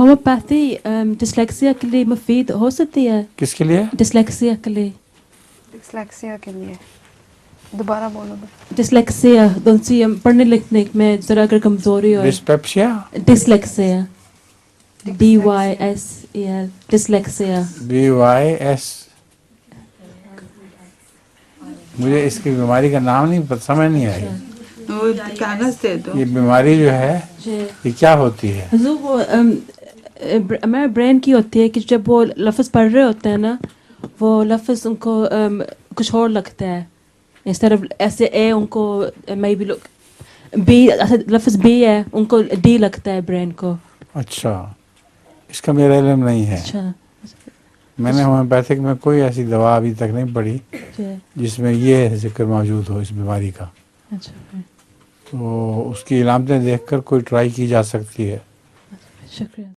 Homeopathy dyslexia کے لیے مفید ہو سکتی ہے؟ کس کے لیے؟ ڈسلیکسیا کے لیے. ڈسلیکسیا کے لیے دوبارہ بولو گے؟ ڈسلیکسیا دونسی پڑھنے لکھنے میں ذرا اگر کمزوری ہو. Dyspepsia. Dyslexia DYSEL dyslexia. DYS. مجھے اس کی بیماری کا نام نہیں پتہ، سمجھ نہیں آئی. وہ کاغذ دے دو. یہ بیماری جو ہے یہ کیا ہوتی ہے؟ حضور وہ ہمارے برین کی ہوتی ہے کہ جب وہ لفظ پڑھ رہے ہوتے ہیں نا وہ لفظ ان کو کچھ اور لگتا ہے. اس طرح ایسے اے ان کو مے بی بی لفظ بی ہے ان کو ڈی لگتا ہے برین کو. اچھا، اس کا میرا علم نہیں ہے. اچھا میں نے ہومیوپیتھک میں کوئی ایسی دوا ابھی تک نہیں پڑھی جس میں یہ ذکر موجود ہو اس بیماری کا. اچھا تو اس کی علامتیں دیکھ کر کوئی ٹرائی کی جا سکتی ہے. شکریہ.